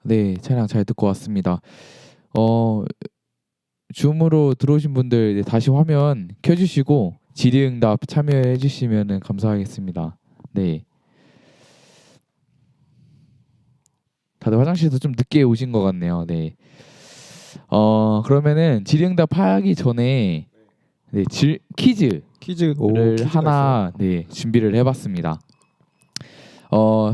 네, 차량 잘 듣고 왔습니다. 어, 줌으로 들어오신 분들 다시 화면 켜주시고 질의응답 참여해 주시면 감사하겠습니다. 네, 다들 화장실에서 좀 늦게 오신 것 같네요. 네, 그러면은 질의응답 하기 전에 네, 퀴즈를 퀴즈가 있어요. 하나 네, 준비를 해봤습니다.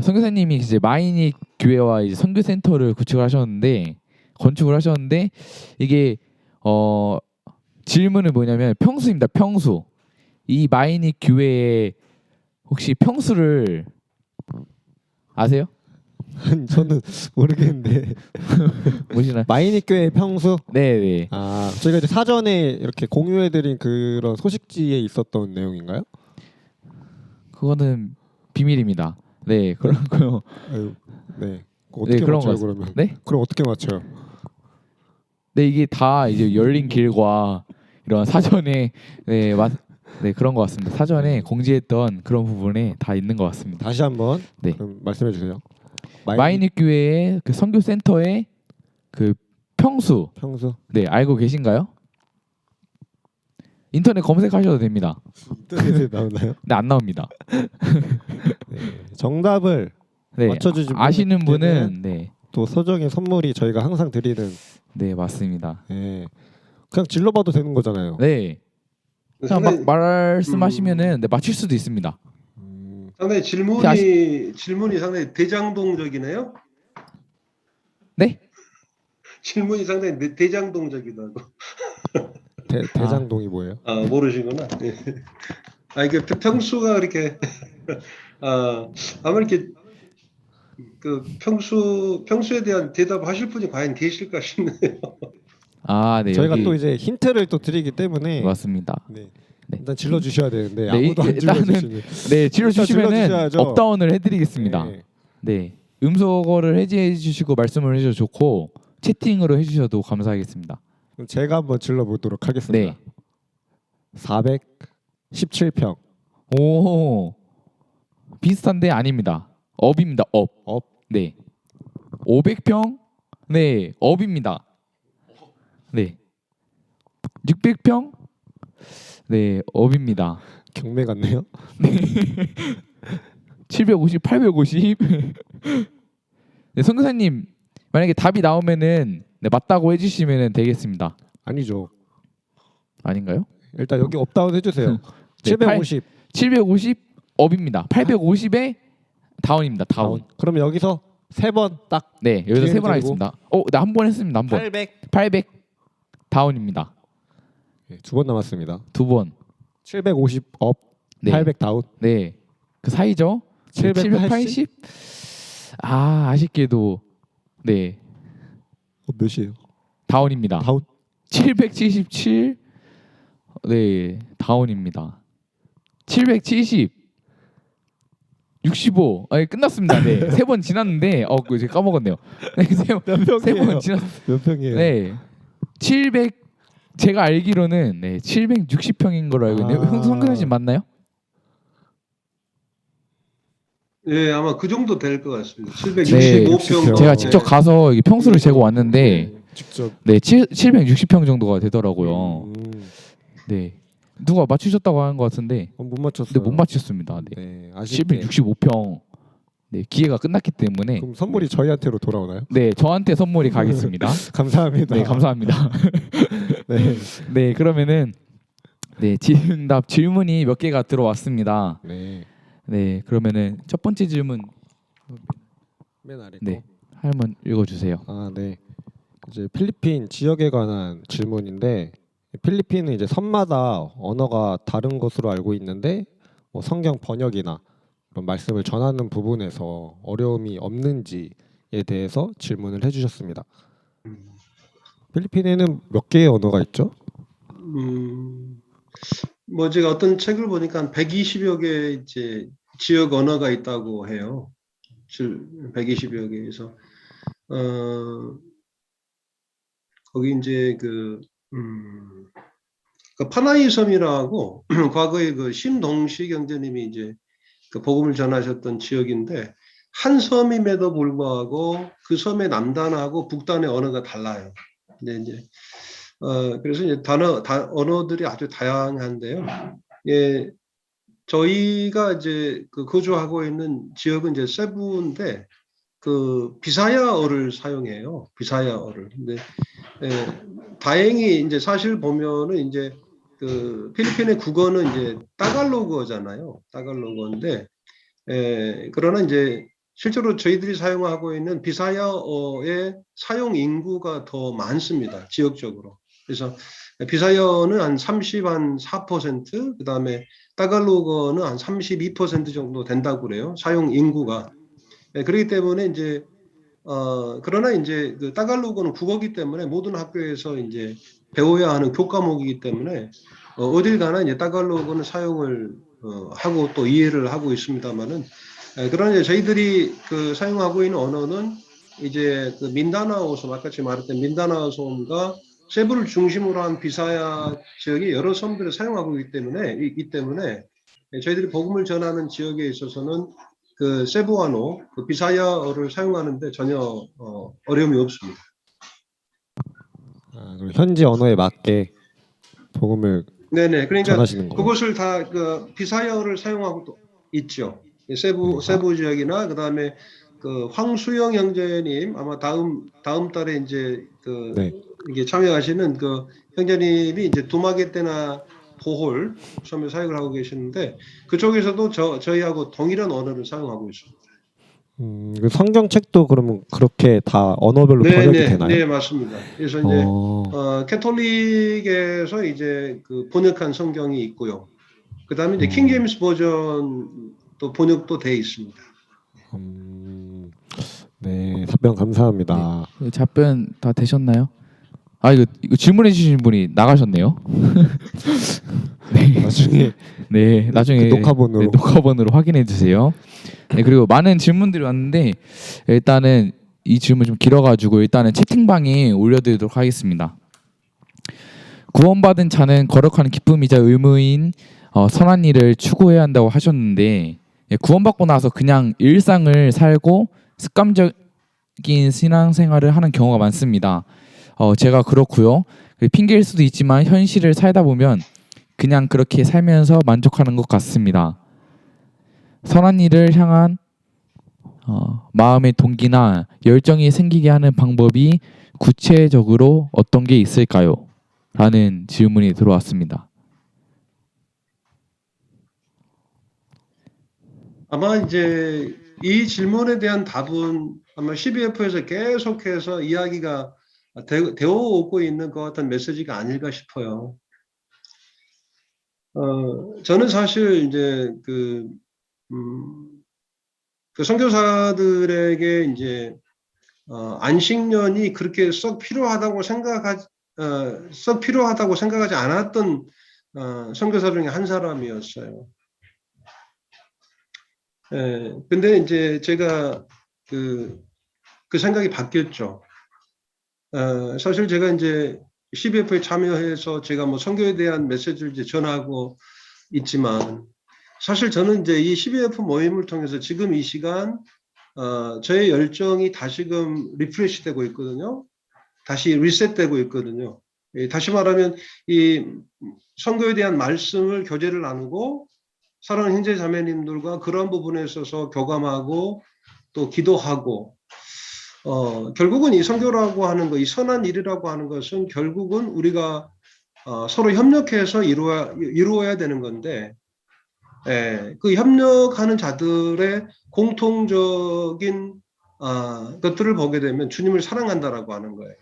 선교사님이 이제 마이닉 교회와 이제 선교센터를 건축을 하셨는데 이게 어 질문은 뭐냐면 평수입니다. 평수. 이 마이닉 교회의 혹시 평수를 아세요? 저는 모르겠는데 보시나요? 마이닉 교회 평수? 네, 네. 저희가 이제 사전에 이렇게 공유해드린 그런 소식지에 있었던 내용인가요? 그거는 비밀입니다. 네, 그렇고요. 아유, 네. 네, 어떻게 그런 맞춰요 거 그러면? 네? 그럼 어떻게 맞춰요? 네, 이게 다 이제 열린 길과 이런 사전에 네, 네, 그런 것 같습니다. 사전에 공지했던 그런 부분에 다 있는 것 같습니다. 다시 한번 네. 그럼 말씀해 주세요. 마이닉 교회의 그 선교 센터의 그 평수 평수 네, 알고 계신가요? 인터넷 검색하셔도 됩니다. 인터넷에 나오나요? 네, 안 나옵니다. 네. 정답을 네, 맞춰주신 아시는 분께는 분은 네, 또 소정의 선물이 저희가 항상 드리는 네 맞습니다. 그냥 질러봐도 되는 거잖아요. 네, 그냥 막 말씀하시면은 네, 맞출 수도 있습니다. 상당히 질문이 상당히 대장동적이네요. 네? 질문이 상당히 대장동적이다고. 대장동이 뭐예요? 모르시구나. 네. 이게 평수가 그렇게 아마 이렇게 그 평수에 대한 대답하실 분이 과연 계실까 싶네요. 네, 저희가 여기 또 이제 힌트를 또 드리기 때문에 맞습니다. 네. 네. 일단 질러 주셔야 되는데 네, 아무도 안 일단은 질러주시면 네, 질러 주시면은 질러주셔야죠. 업다운을 해드리겠습니다. 네. 네, 음소거를 해제해 주시고 말씀을 해주셔도 좋고 채팅으로 해주셔도 감사하겠습니다. 그럼 제가 한번 질러 보도록 하겠습니다. 네. 417평. 오, 비슷한데 아닙니다. 업입니다. 업. 네. 500평? 네, 업입니다. 네. 600평? 네, 업입니다. 경매 같네요. 750, 850. 네, 선교사님 만약에 답이 나오면은 네, 맞다고 해주시면 되겠습니다. 아니죠. 아닌가요? 일단 여기 업다운 해주세요. 네, 750. 750 업입니다. 850에 다운입니다. 다운. 그럼 여기서 세 번 딱. 네, 여기서 세 번 기회를 하겠습니다. 네, 한 번 했습니다. 한 번. 800 다운입니다. 네, 두 번 남았습니다. 두 번. 750 업. 네. 800 다운. 네. 그 사이죠? 780? 아쉽게도 네. 몇이에요? 다운입니다. 다운. 777 네, 다운입니다. 770 65 끝났습니다. 네. 세 번 지났는데 그거 제가 까먹었네요. 네, 세번 지났 몇 평이에요? 네. 700 제가 알기로는 네, 760평인 걸로 알고 있는데 선교사님 맞나요? 네, 아마 그 정도 될 것 같습니다. 네, 765평. 제가 직접 가서 이게 평수를 재고 왔는데 직접. 네, 760평 정도가 되더라고요. 네. 누가 맞추셨다고 하는 것 같은데 못 맞췄어요. 근데 못 맞췄습니다. 네. 네, 아쉽게. 765평. 네, 기회가 끝났기 때문에 그럼 선물이 저희한테로 돌아오나요? 네, 저한테 선물이 가겠습니다. 감사합니다. 네, 감사합니다. 네. 네, 그러면은 네, 질의응답 질문이 몇 개가 들어왔습니다. 네. 네, 그러면은 첫 번째 질문 맨 아래 거. 네, 한번 읽어주세요. 네. 이제 필리핀 지역에 관한 질문인데 필리핀은 이제 섬마다 언어가 다른 것으로 알고 있는데 뭐 성경 번역이나 그런 말씀을 전하는 부분에서 어려움이 없는지에 대해서 질문을 해주셨습니다. 필리핀에는 몇 개의 언어가 있죠? 뭐 제가 어떤 책을 보니까 한 120여 개 이제 지역 언어가 있다고 해요. 120여 개에서 거기 이제 그 파나이 섬이라고 과거에 그 신동시 경제님이 이제 그 복음을 전하셨던 지역인데 한 섬임에도 불구하고 그 섬의 남단하고 북단의 언어가 달라요. 근데 이제 그래서 이제 언어들이 아주 다양한데요. 예, 저희가 이제 그 거주하고 있는 지역은 이제 세부인데 그 비사야어를 사용해요. 비사야어를. 근데 다행히 이제 사실 보면은 이제 그 필리핀의 국어는 이제 따갈로그어잖아요. 따갈로그어인데 그러나 이제 실제로 저희들이 사용하고 있는 비사야어의 사용 인구가 더 많습니다. 지역적으로. 그래서 비사야어는 한 34%, 그다음에 따갈로그어는 한 32% 정도 된다고 그래요. 사용 인구가. 그렇기 때문에 이제 그러나 이제 그 따갈로그는 국어기 때문에 모든 학교에서 이제 배워야 하는 교과목이기 때문에 어딜 가나 이제 따갈로그는 사용을 하고 또 이해를 하고 있습니다만은 그러나 이제 저희들이 그 사용하고 있는 언어는 이제 그 민다나오 섬, 아까 제가 말했던 민다나오 섬과 세부를 중심으로 한 비사야 지역의 여러 섬들을 사용하고 있기 때문에 저희들이 복음을 전하는 지역에 있어서는 그 세부아노, 그 비사야어를 사용하는데 전혀 어려움이 없습니다. 그럼 현지 언어에 맞게 복음을 네네. 그러니까 전하시는 거예요. 그것을 다 그 비사야어를 사용하고 또 있죠. 세부 지역이나 그다음에 그 황수영 형제님 아마 다음 달에 이제 그 네. 이게 참여하시는 그 형제님이 이제 두마게 때나 보홀 섬에 사역을 하고 계시는데 그쪽에서도 저희하고 동일한 언어를 사용하고 있습니다. 그 성경책도 그러면 그렇게 다 언어별로 번역이 되나요? 네, 맞습니다. 그래서 이제 캐톨릭에서 이제 그 번역한 성경이 있고요. 그다음에 이제 킹 제임스 버전도 번역도 돼 있습니다. 네, 답변 감사합니다. 네. 답변 다 되셨나요? 아 이거 질문해 주신 분이 나가셨네요. 네, 나중에 그 녹화본으로. 녹화본으로 확인해 주세요. 네, 그리고 많은 질문들이 왔는데 일단은 이 질문 좀 길어가지고 일단은 채팅방에 올려드리도록 하겠습니다. 구원받은 자는 거룩한 기쁨이자 의무인 선한 일을 추구해야 한다고 하셨는데 구원받고 나서 그냥 일상을 살고 습관적인 신앙생활을 하는 경우가 많습니다. 제가 그렇고요. 핑계일 수도 있지만 현실을 살다 보면 그냥 그렇게 살면서 만족하는 것 같습니다. 선한 일을 향한 마음의 동기나 열정이 생기게 하는 방법이 구체적으로 어떤 게 있을까요? 라는 질문이 들어왔습니다. 아마 이제 이 질문에 대한 답은 아마 CBF에서 계속해서 이야기가 되어 오고 있는 것 같은 메시지가 아닐까 싶어요. 저는 사실 이제 그 선교사들에게 이제 안식년이 그렇게 썩 필요하다고 생각하지 않았던 선교사 중에 한 사람이었어요. 근데 이제 제가 그 생각이 바뀌었죠. 사실 제가 이제 CBF에 참여해서 제가 뭐 선교에 대한 메시지를 이제 전하고 있지만 사실 저는 이제 이 CBF 모임을 통해서 지금 이 시간 저의 열정이 다시금 리프레시되고 있거든요. 다시 리셋되고 있거든요. 다시 말하면 이 선교에 대한 말씀을 교제를 나누고 사랑하는 형제 자매님들과 그런 부분에 있어서 교감하고 또 기도하고 결국은 이 선교라고 하는 거, 이 선한 일이라고 하는 것은 결국은 우리가 서로 협력해서 이루어야 되는 건데 그 협력하는 자들의 공통적인 것들을 보게 되면 주님을 사랑한다라고 하는 거예요.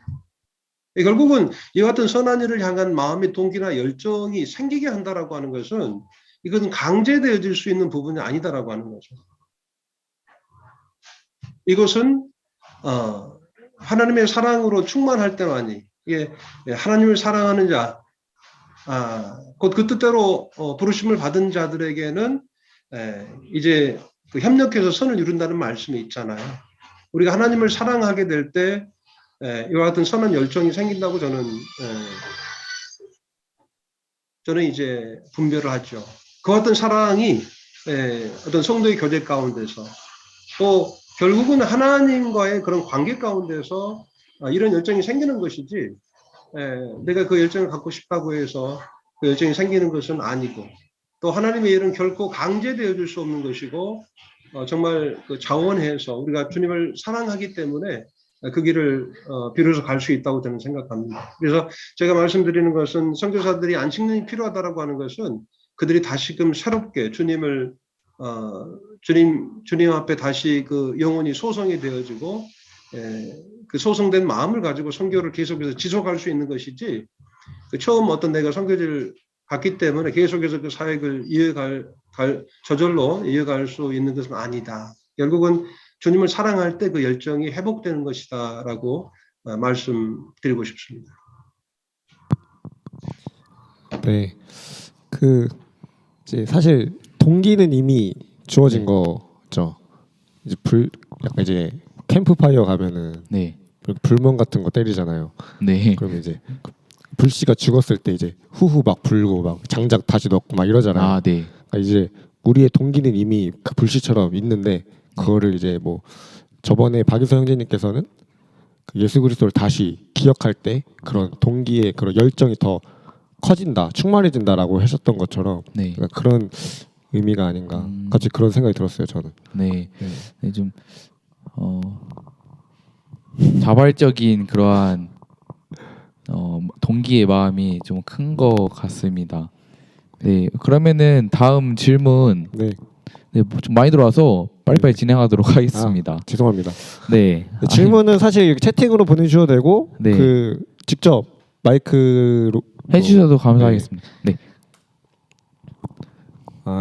결국은 이 같은 선한 일을 향한 마음의 동기나 열정이 생기게 한다라고 하는 것은 이것은 강제되어질 수 있는 부분이 아니다라고 하는 거죠. 이것은 하나님의 사랑으로 충만할 때만이 이게 하나님을 사랑하는 자, 곧 그 뜻대로 부르심을 받은 자들에게는 이제 그 협력해서 선을 이룬다는 말씀이 있잖아요. 우리가 하나님을 사랑하게 될 때 이와 같은 선한 열정이 생긴다고 저는 이제 분별을 하죠. 그 같은 사랑이 어떤 성도의 교제 가운데서 또 결국은 하나님과의 그런 관계 가운데서 이런 열정이 생기는 것이지, 내가 그 열정을 갖고 싶다고 해서 그 열정이 생기는 것은 아니고, 또 하나님의 일은 결코 강제되어 줄 수 없는 것이고, 정말 그 자원해서 우리가 주님을 사랑하기 때문에 그 길을 비로소 갈 수 있다고 저는 생각합니다. 그래서 제가 말씀드리는 것은 선교사들이 안식년이 필요하다라고 하는 것은 그들이 다시금 새롭게 주님을 주님 앞에 다시 그 영혼이 소성이 되어지고 그 소성된 마음을 가지고 선교를 계속해서 지속할 수 있는 것이지, 그 처음 어떤 내가 선교지를 갔기 때문에 계속해서 그 사역을 저절로 이어갈 수 있는 것은 아니다. 결국은 주님을 사랑할 때 그 열정이 회복되는 것이다라고 말씀드리고 싶습니다. 네, 그 이제 사실 동기는 이미 주어진 거죠. 이제 약간 이제 캠프파이어 가면은 네. 불멍 같은 거 때리잖아요. 네. 그러면 이제 불씨가 죽었을 때 이제 후후 막 불고 막 장작 다시 넣고 막 이러잖아요. 아, 네. 그러니까 이제 우리의 동기는 이미 그 불씨처럼 있는데 그거를 이제 뭐 저번에 박유서 형제님께서는 그 예수 그리스도를 다시 기억할 때 그런 동기의 그런 열정이 더 커진다, 충만해진다라고 하셨던 것처럼 네. 그러니까 그런 의미가 아닌가. 같이 그런 생각이 들었어요, 저는. 네. 네, 좀 자발적인 그러한 동기의 마음이 좀 큰 것 같습니다. 네, 그러면은 다음 질문 네. 네, 좀 많이 들어와서 빨리빨리 진행하도록 하겠습니다. 죄송합니다. 네. 질문은 사실 채팅으로 보내주셔도 되고 네. 그 직접 마이크로 해주셔도 감사하겠습니다. 네.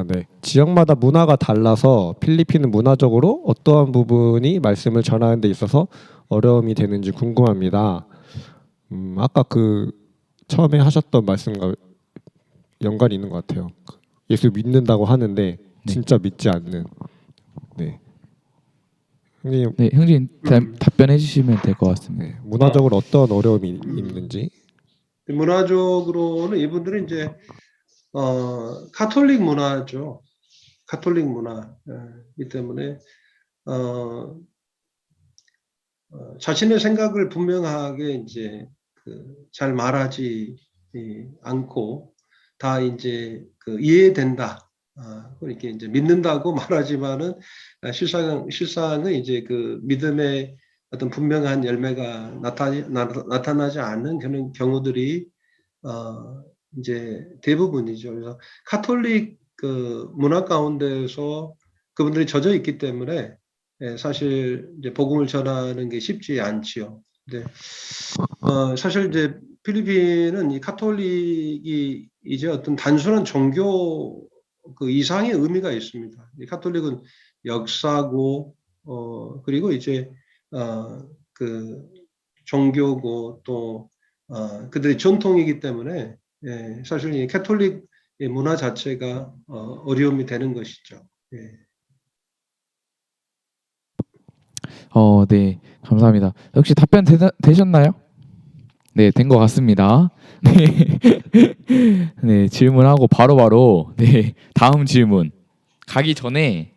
네. 지역마다 문화가 달라서 필리핀은 문화적으로 어떠한 부분이 말씀을 전하는 데 있어서 어려움이 되는지 궁금합니다. 아까 그 처음에 하셨던 말씀과 연관이 있는 것 같아요. 예수 믿는다고 하는데 진짜 믿지 않는. 네. 형님, 네, 형님 답변해 주시면 될 것 같습니다. 네. 문화적으로 어떤 어려움이 있는지. 문화적으로는 이분들은 이제 가톨릭 문화죠. 가톨릭 문화이기 때문에 자신의 생각을 분명하게 이제 잘 말하지 않고 다 이제 이해된다. 이렇게 이제 믿는다고 말하지만은 실상은 이제 그 믿음의 어떤 분명한 열매가 나타나지 않는 그런 경우들이 이제 대부분이죠. 그래서 카톨릭 그 문화 가운데서 그분들이 젖어 있기 때문에 사실 이제 복음을 전하는 게 쉽지 않지요. 근데 사실 이제 필리핀은 이 카톨릭이 이제 어떤 단순한 종교 그 이상의 의미가 있습니다. 이 카톨릭은 역사고 그리고 이제 그 종교고 또 그들의 전통이기 때문에 사실 이 카톨릭 문화 자체가 어려움이 되는 것이죠. 예. 네, 감사합니다. 역시 답변 되셨나요? 네, 된 것 같습니다. 네, 네, 질문하고 바로 네, 다음 질문 가기 전에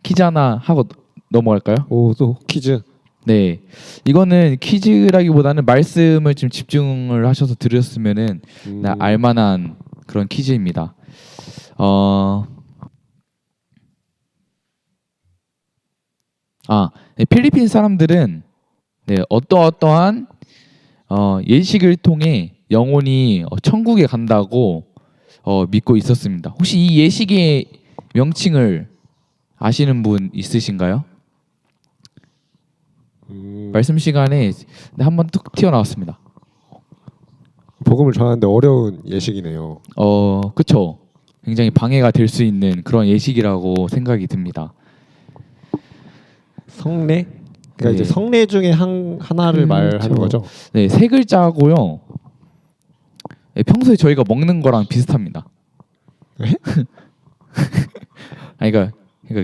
퀴즈 하나 하고 넘어갈까요? 또 퀴즈. 네, 이거는 퀴즈라기보다는 말씀을 좀 집중을 하셔서 들으셨으면은 알만한 그런 퀴즈입니다. 네, 필리핀 사람들은 네, 어떠한 예식을 통해 영혼이 천국에 간다고 믿고 있었습니다. 혹시 이 예식의 명칭을 아시는 분 있으신가요? 말씀 시간에 한번 툭 튀어나왔습니다. 복음을 전하는데 어려운 예식이네요. 그렇죠. 굉장히 방해가 될 수 있는 그런 예식이라고 생각이 듭니다. 성례? 그러니까 네. 이제 성례 중에 하나를 말하는 거죠. 네, 세 글자고요. 네, 평소에 저희가 먹는 거랑 비슷합니다. 네? 그러니까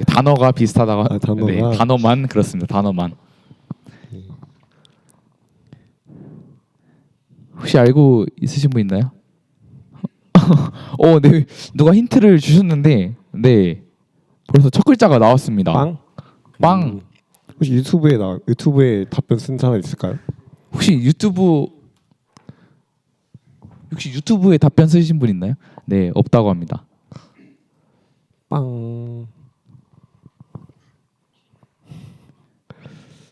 단어가 비슷하다고. 단어가. 네, 단어만 그렇습니다. 단어만. 혹시 알고 있으신 분 있나요? 네, 누가 힌트를 주셨는데, 네, 벌써 첫 글자가 나왔습니다. 빵? 빵. 혹시 유튜브에 답변 쓴 사람 있을까요? 혹시 유튜브에 답변 쓰신 분 있나요? 네, 없다고 합니다. 빵.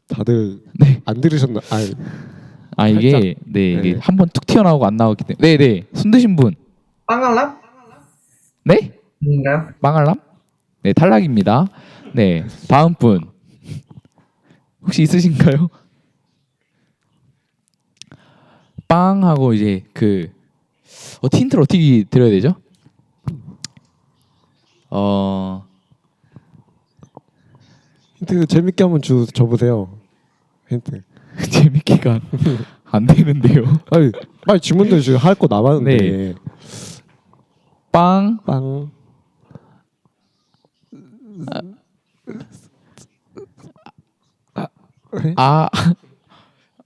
다들 네. 안 들으셨나? 아 이게 살짝. 네, 이게 네. 한번 툭 튀어나오고 안 나오기 때문에 네, 손 드신 분. 빵알람? 네? 인가요? 빵알람? 네, 탈락입니다. 네, 다음 분. 혹시 있으신가요? 빵하고 이제 그 힌트를 어떻게 드려야 되죠? 힌트 재밌게 한번 줘보세요. 힌트. 재밌기가 안 되는데요. 아니 빨리 질문들 지금 할 거 남았는데. 네. 빵. 빵. 아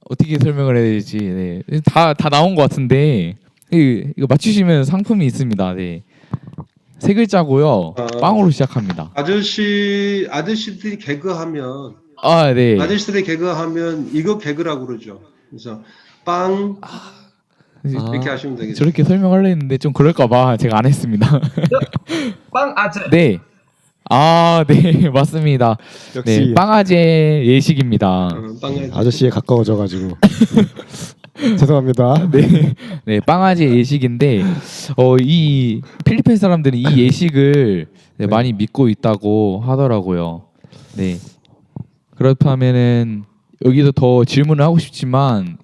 어떻게 설명을 해야 되지? 네, 다 나온 것 같은데 이거 맞추시면 상품이 있습니다. 네, 세 글자고요. 빵으로 시작합니다. 아저씨들이 개그하면 아, 네. 아저씨들이 개그하면 이거 개그라고 그러죠. 그래서 빵 이렇게 하시면 되겠죠. 저렇게 설명하려 했는데 좀 그럴까봐 제가 안 했습니다. 빵아재. 네. 아, 네, 맞습니다. 역시 네, 빵아재 예식입니다. 빵 아저씨에 가까워져가지고 죄송합니다. 네, 네, 빵아재 예식인데 이 필리핀 사람들이 이 예식을 네, 많이 믿고 있다고 하더라고요. 네, 그렇다면은 여기도 더 질문을 하고 싶지만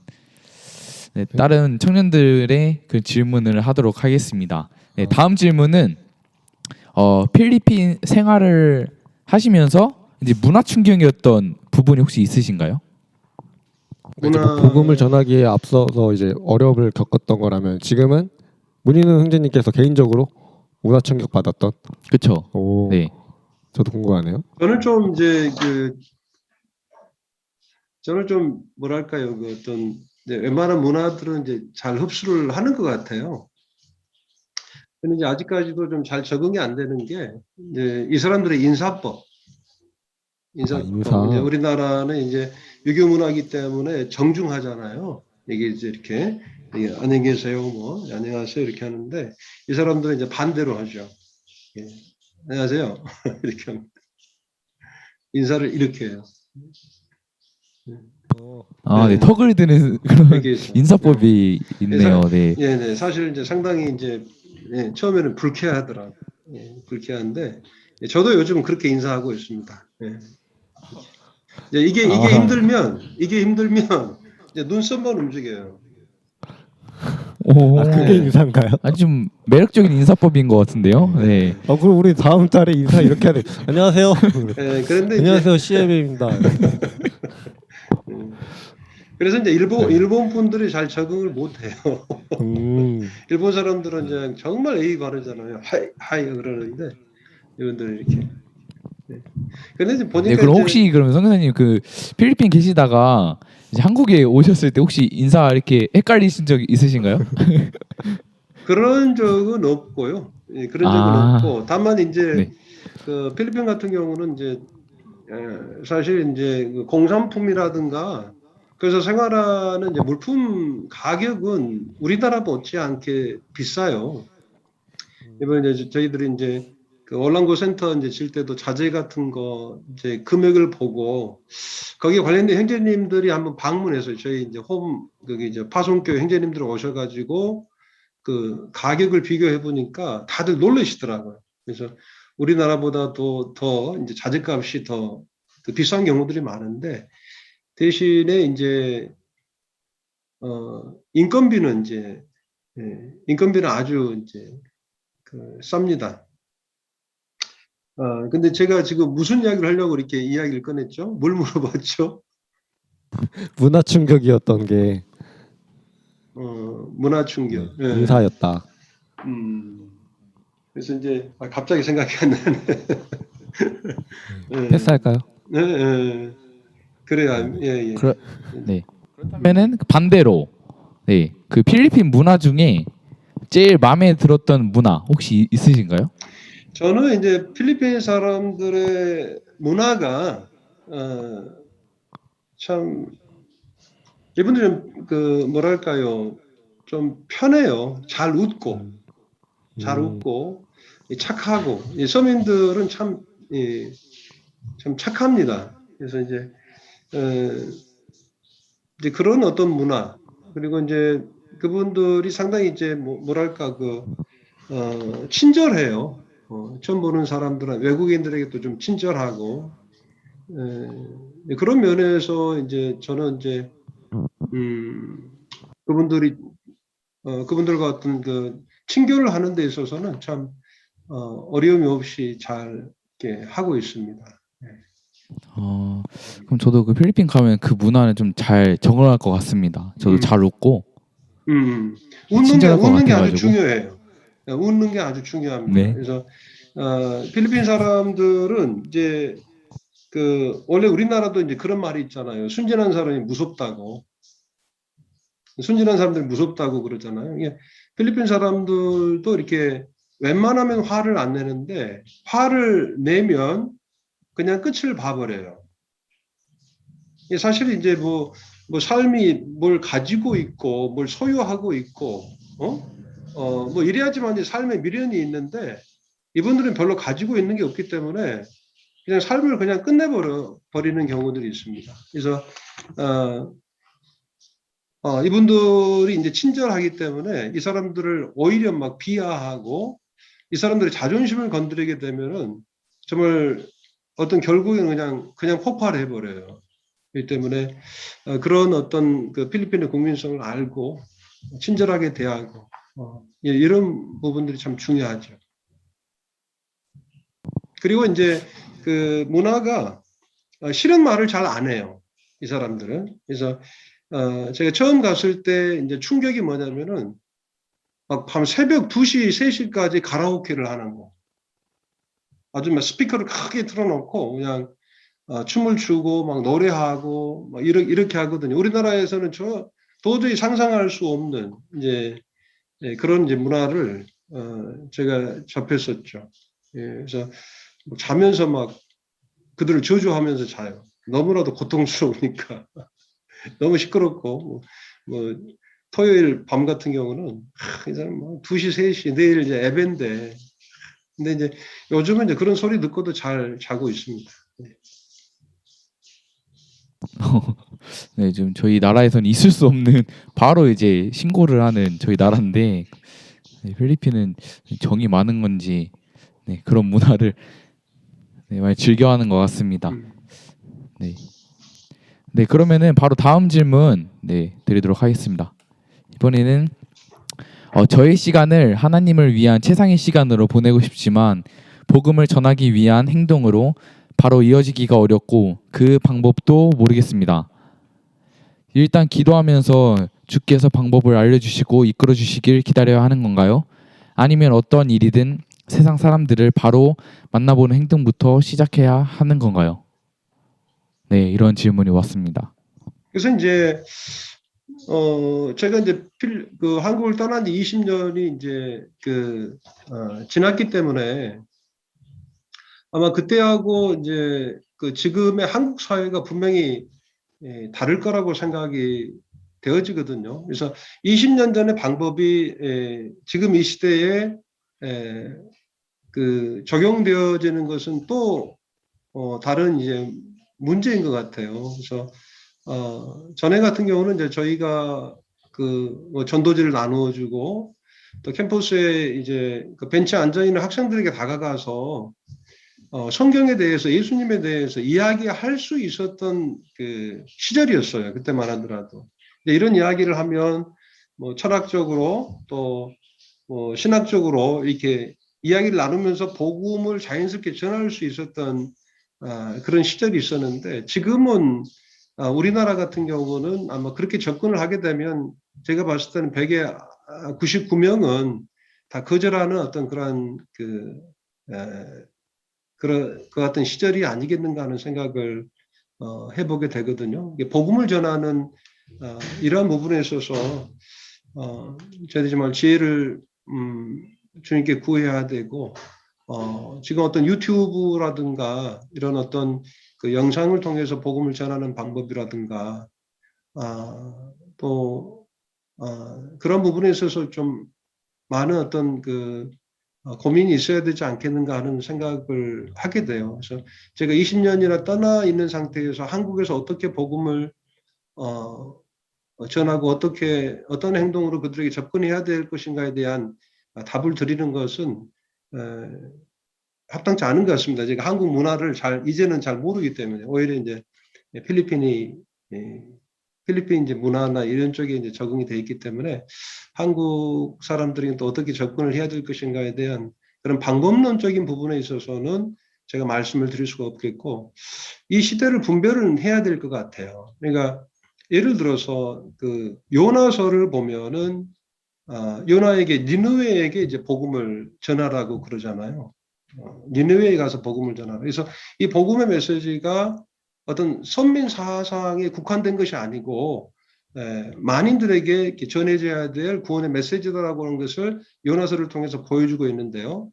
네, 다른 청년들의 그 질문을 하도록 하겠습니다. 네, 다음 질문은 필리핀 생활을 하시면서 이제 문화 충격이었던 부분이 혹시 있으신가요? 이제 뭐 복음을 전하기에 앞서서 이제 어려움을 겪었던 거라면 지금은 문인우 형제님께서 개인적으로 문화 충격 받았던. 그렇죠. 오, 네. 저도 궁금하네요. 저는 좀 뭐랄까요, 그 어떤 이제 웬만한 문화들은 이제 잘 흡수를 하는 것 같아요. 근데 이제 아직까지도 좀 잘 적응이 안 되는 게 이제 이 사람들의 인사법. 인사. 이제 우리나라는 이제 유교 문화이기 때문에 정중하잖아요. 이게 이제 이렇게 안녕히 계세요, 뭐 안녕하세요 이렇게 하는데 이 사람들은 이제 반대로 하죠. 예. 안녕하세요 이렇게 합니다. 인사를 이렇게 해요. 아, 네, 네. 턱을 드는 그런 이렇게 해서. 인사법이 있네요. 네. 예, 네. 사실 이제 상당히 이제 처음에는 불쾌하더라고요. 불쾌한데 저도 요즘 그렇게 인사하고 있습니다. 이게 힘들면 이제 눈썹만 움직여요. 오, 그게 인사인가요? 아주 좀 매력적인 인사법인 것 같은데요. 네. 그럼 우리 다음 달에 인사 이렇게 해야 돼. 안녕하세요. 그런데 안녕하세요, CM입니다. 그래서 이제 일본 분들이 잘 적응을 못해요. 일본 사람들은 이제 정말 예의 바르잖아요. 하이 그러는데 이분들은 이렇게. 근데 이제 보니까 네, 그럼 혹시 그러면 성교사님 그 필리핀 계시다가 이제 한국에 오셨을 때 혹시 인사 이렇게 헷갈리신 적 있으신가요? 그런 적은 없고요. 그런 적은 없고 다만 이제 네. 그 필리핀 같은 경우는 이제 사실 이제 그 공산품이라든가 그래서 생활하는 이제 물품 가격은 우리나라 못지않게 비싸요. 이번에 이제 저희들이 이제 그 올랑고 센터 이제 질 때도 자재 같은 거 이제 금액을 보고 거기에 관련된 형제님들이 한번 방문해서 저희 이제 거기 이제 파송교 형제님들 오셔가지고 그 가격을 비교해 보니까 다들 놀라시더라고요. 그래서 우리나라보다도 더 이제 자재값이 더 비싼 경우들이 많은데 대신에 이제 인건비는 이제 인건비는 아주 이제 쌉니다. 근데 제가 지금 무슨 이야기를 하려고 이렇게 이야기를 꺼냈죠? 뭘 물어봤죠? 문화 충격이었던 게 문화 충격. 인사였다. 그래서 이제 갑자기 생각이 안 나네. 패스할까요? 네. 그래야 예. 네. 그러면은 반대로 네, 그 필리핀 문화 중에 제일 마음에 들었던 문화 혹시 있으신가요? 저는 이제 필리핀 사람들의 문화가 참 이분들은 그 뭐랄까요, 좀 편해요. 잘 웃고 착하고 이 서민들은 참, 참 착합니다. 그래서 이제 이제 그런 어떤 문화 그리고 이제 그분들이 상당히 이제 뭐랄까 친절해요. 처음 보는 사람들은 외국인들에게도 좀 친절하고 그런 면에서 이제 저는 이제 그분들이 그분들과 어떤 그 친교를 하는 데 있어서는 참 어려움이 없이 잘 이렇게 하고 있습니다. 그럼 저도 그 필리핀 가면 그 문화는 좀 잘 적응할 것 같습니다. 저도 잘 웃고 친절할 것 웃는 게 아주 같아가지고. 중요해요. 웃는 게 아주 중요합니다. 네. 그래서 필리핀 사람들은 이제 그 원래 우리나라도 이제 그런 말이 있잖아요. 순진한 사람이 무섭다고. 순진한 사람들이 무섭다고 그러잖아요. 이게 필리핀 사람들도 이렇게 웬만하면 화를 안 내는데 화를 내면 그냥 끝을 봐버려요. 이게 사실 이제 뭐 삶이 뭘 가지고 있고 뭘 소유하고 있고 뭐 이래야지만 이제 삶에 미련이 있는데 이분들은 별로 가지고 있는 게 없기 때문에 그냥 삶을 그냥 끝내버리는 경우들이 있습니다. 그래서 이분들이 이제 친절하기 때문에 이 사람들을 오히려 막 비하하고 이 사람들의 자존심을 건드리게 되면은 정말 어떤 결국에는 그냥 폭발해 버려요. 그렇기 때문에 그런 어떤 그 필리핀의 국민성을 알고 친절하게 대하고 이런 부분들이 참 중요하죠. 그리고 이제 그 문화가 싫은 말을 잘 안 해요. 이 사람들은. 그래서 제가 처음 갔을 때 이제 충격이 뭐냐면은 막 밤 새벽 2시, 3시까지 가라오케를 하는 거. 아주 막 스피커를 크게 틀어놓고 그냥 춤을 추고 막 노래하고 막 이렇게 하거든요. 우리나라에서는 도저히 상상할 수 없는 이제 그런 이제 문화를 제가 접했었죠. 예, 그래서 자면서 막 그들을 저주하면서 자요. 너무나도 고통스러우니까. 너무 시끄럽고 뭐 토요일 밤 같은 경우는 이 사람 뭐 2시, 3시 내일 이제 예배인데 근데 이제 요즘은 이제 그런 소리 듣고도 잘 자고 있습니다. 네, 지금 저희 나라에서는 있을 수 없는 바로 이제 신고를 하는 저희 나라인데 네, 필리핀은 정이 많은 건지 네, 그런 문화를 네, 많이 즐겨하는 것 같습니다. 네. 네, 그러면은 바로 다음 질문 네, 드리도록 하겠습니다. 이번에는 저의 시간을 하나님을 위한 최상의 시간으로 보내고 싶지만 복음을 전하기 위한 행동으로 바로 이어지기가 어렵고 그 방법도 모르겠습니다. 일단 기도하면서 주께서 방법을 알려주시고 이끌어 주시길 기다려야 하는 건가요? 아니면 어떤 일이든 세상 사람들을 바로 만나보는 행동부터 시작해야 하는 건가요? 네, 이런 질문이 왔습니다. 그래서 이제 제가 이제 그 한국을 떠난 지 20년이 이제 지났기 때문에 아마 그때하고 이제 그 지금의 한국 사회가 분명히 다를 거라고 생각이 되어지거든요. 그래서 20년 전의 방법이 지금 이 시대에 그 적용되어지는 것은 또 다른 이제 문제인 것 같아요. 그래서 전에 같은 경우는 이제 저희가 뭐 전도지를 나누어주고 또 캠퍼스에 이제 그 벤치에 앉아 있는 학생들에게 다가가서 성경에 대해서 예수님에 대해서 이야기할 수 있었던 그 시절이었어요. 그때만 하더라도 이런 이야기를 하면 뭐 철학적으로 또 뭐 신학적으로 이렇게 이야기를 나누면서 복음을 자연스럽게 전할 수 있었던 그런 시절이 있었는데 지금은 우리나라 같은 경우는 아마 그렇게 접근을 하게 되면 제가 봤을 때는 100에 99명은 다 거절하는 어떤 그런 그 같은 시절이 아니겠는가 하는 생각을 해보게 되거든요. 복음을 전하는 이러한 부분에 있어서 저희들이 정말 지혜를 주님께 구해야 되고 지금 어떤 유튜브라든가 이런 어떤 그 영상을 통해서 복음을 전하는 방법이라든가 또 그런 부분에 있어서 좀 많은 어떤 그 고민이 있어야 되지 않겠는가 하는 생각을 하게 돼요. 그래서 제가 20년이나 떠나 있는 상태에서 한국에서 어떻게 복음을 전하고 어떻게 어떤 행동으로 그들에게 접근해야 될 것인가에 대한 답을 드리는 것은 합당치 않은 것 같습니다. 제가 한국 문화를 이제는 잘 모르기 때문에 오히려 이제 필리핀이 필리핀 이제 문화나 이런 쪽에 이제 적응이 돼 있기 때문에 한국 사람들이 또 어떻게 접근을 해야 될 것인가에 대한 그런 방법론적인 부분에 있어서는 제가 말씀을 드릴 수가 없겠고 이 시대를 분별은 해야 될 것 같아요. 그러니까 예를 들어서 그 요나서를 보면은 요나에게 니느웨에게 이제 복음을 전하라고 그러잖아요. 니느웨에 가서 복음을 전하라. 그래서 이 복음의 메시지가 어떤 선민 사상에 국한된 것이 아니고 만인들에게 이렇게 전해져야 될 구원의 메시지다라고 하는 것을 요나서를 통해서 보여주고 있는데요.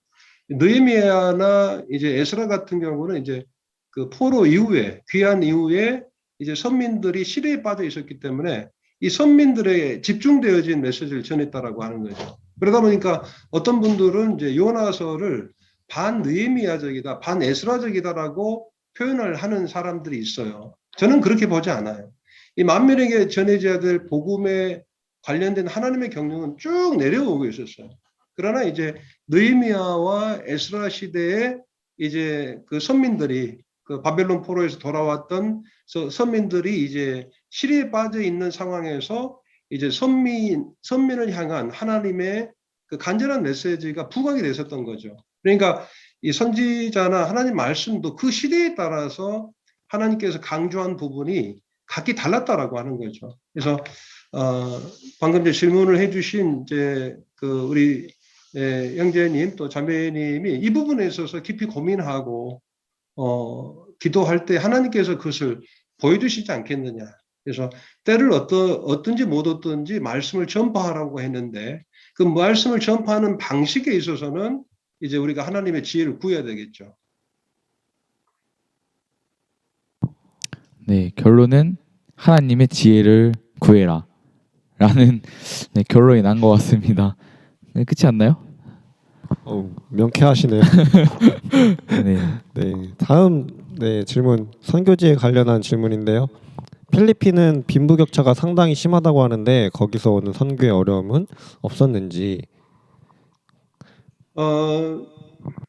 느헤미야나 이제 에스라 같은 경우는 이제 그 포로 이후에 귀환 이후에 이제 선민들이 시대에 빠져 있었기 때문에 이 선민들에게 집중되어진 메시지를 전했다라고 하는 거죠. 그러다 보니까 어떤 분들은 이제 요나서를 반 느헤미야적이다, 반 에스라적이다라고 표현을 하는 사람들이 있어요. 저는 그렇게 보지 않아요. 이 만민에게 전해져야 될 복음에 관련된 하나님의 경륜은 쭉 내려오고 있었어요. 그러나 이제 느헤미야와 에스라 시대에 이제 그 선민들이 그 바벨론 포로에서 돌아왔던 선민들이 이제 시리에 빠져 있는 상황에서 이제 선민을 향한 하나님의 그 간절한 메시지가 부각이 됐었던 거죠. 그러니까 이 선지자나 하나님 말씀도 그 시대에 따라서 하나님께서 강조한 부분이 각기 달랐다라고 하는 거죠. 그래서 방금 이제 질문을 해주신 이제 그 우리 형제님 또 자매님이 이 부분에 있어서 깊이 고민하고 기도할 때 하나님께서 그것을 보여주시지 않겠느냐. 그래서 때를 어떤지 못 어떤지 말씀을 전파하라고 했는데 그 말씀을 전파하는 방식에 있어서는 이제 우리가 하나님의 지혜를 구해야 되겠죠. 네, 결론은 하나님의 지혜를 구해라 라는 네, 결론이 난 것 같습니다. 네, 끝이 않나요? 명쾌하시네요. 네. 네, 다음 질문 선교지에 관련한 질문인데요. 필리핀은 빈부격차가 상당히 심하다고 하는데 거기서 오는 선교의 어려움은 없었는지.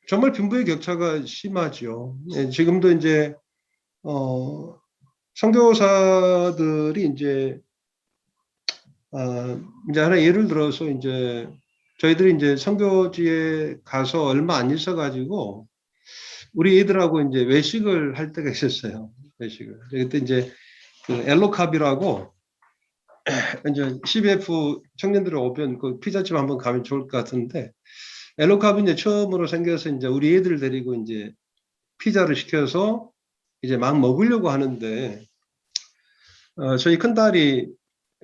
정말 빈부의 격차가 심하죠. 지금도 이제 선교사들이 이제 하나 예를 들어서 이제 저희들이 이제 선교지에 가서 얼마 안 있어가지고 우리 애들하고 이제 외식을 할 때가 있었어요. 외식을. 그때 이제 그 엘로캅이라고 이제 CBF 청년들이 오면 그 피자집 한번 가면 좋을 것 같은데 엘로캅이 이제 처음으로 생겨서 이제 우리 애들 데리고 이제 피자를 시켜서 이제 막 먹으려고 하는데 저희 큰딸이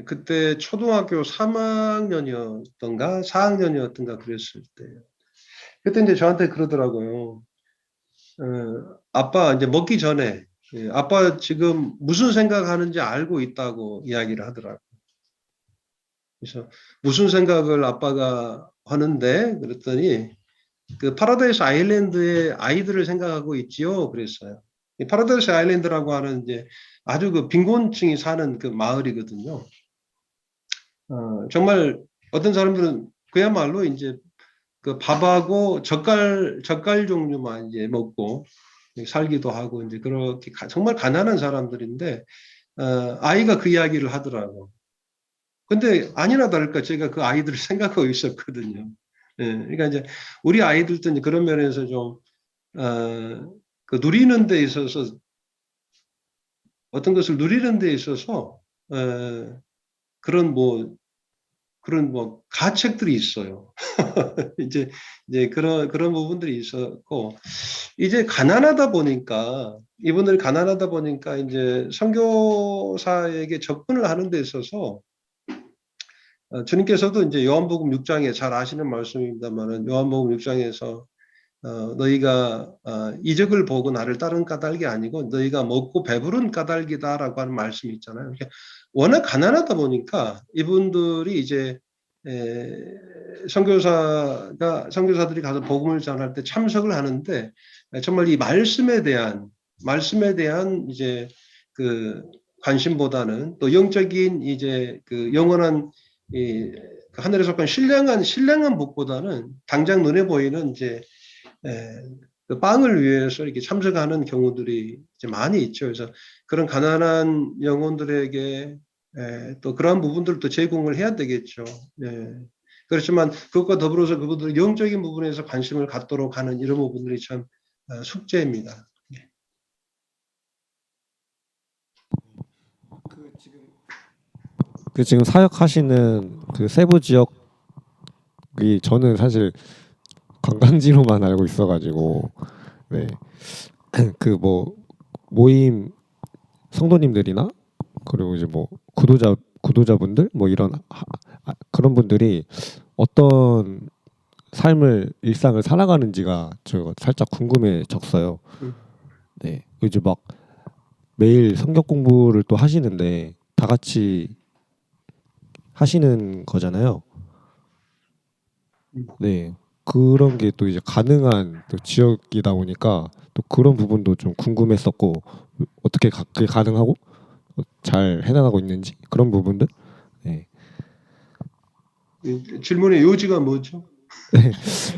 그때 초등학교 3학년이었던가 4학년이었던가 그랬을 때요. 그때 이제 저한테 그러더라고요. 아빠 이제 먹기 전에 아빠 지금 무슨 생각하는지 알고 있다고 이야기를 하더라고요. 그래서 무슨 생각을 아빠가 하는데 그랬더니 그 파라다이스 아일랜드의 아이들을 생각하고 있지요. 그랬어요. 이 파라다이스 아일랜드라고 하는 이제 아주 그 빈곤층이 사는 그 마을이거든요. 정말 어떤 사람들은 그야말로 이제 그 밥하고 젓갈 종류만 이제 먹고 살기도 하고 이제 그렇게 정말 가난한 사람들인데 아이가 그 이야기를 하더라고. 근데 아니나 다를까 제가 그 아이들을 생각하고 있었거든요. 그러니까 이제 우리 아이들도 이제 그런 면에서 좀 그 누리는 데 있어서 어떤 것을 누리는 데 있어서 그런 뭐 가책들이 있어요. 이제 그런 부분들이 있었고 이제 가난하다 보니까 이분들이 가난하다 보니까 이제 선교사에게 접근을 하는 데 있어서 주님께서도 이제 요한복음 6장에 잘 아시는 말씀입니다만은 요한복음 6장에서 너희가 이적을 보고 나를 따른 까닭이 아니고 너희가 먹고 배부른 까닭이다라고 하는 말씀이 있잖아요. 그러니까 워낙 가난하다 보니까 이분들이 이제 선교사들이 가서 복음을 전할 때 참석을 하는데 정말 이 말씀에 대한 이제 그 관심보다는 또 영적인 이제 그 영원한 그 하늘에 속한 신령한 복보다는 당장 눈에 보이는 이제 그 빵을 위해서 이렇게 참석하는 경우들이 이제 많이 있죠. 그래서 그런 가난한 영혼들에게 또 그러한 부분들도 제공을 해야 되겠죠. 그렇지만 그것과 더불어서 그분들 영적인 부분에서 관심을 갖도록 하는 이런 부분들이 참 숙제입니다. 그 지금 사역하시는 그 세부 지역이 저는 사실 관광지로만 알고 있어가지고 네. 그 뭐 모임 성도님들이나 그리고 이제 뭐 구도자분들 뭐 이런 그런 분들이 어떤 삶을 일상을 살아가는지가 저 살짝 궁금해졌어요. 네, 이제 막 매일 성경 공부를 또 하시는데 다 같이 하시는 거잖아요. 네, 그런 게 또 이제 가능한 또 지역이다 보니까 또 그런 부분도 좀 궁금했었고 어떻게 그게 가능하고 잘 해나가고 있는지 그런 부분들. 네. 질문의 요지가 뭐죠?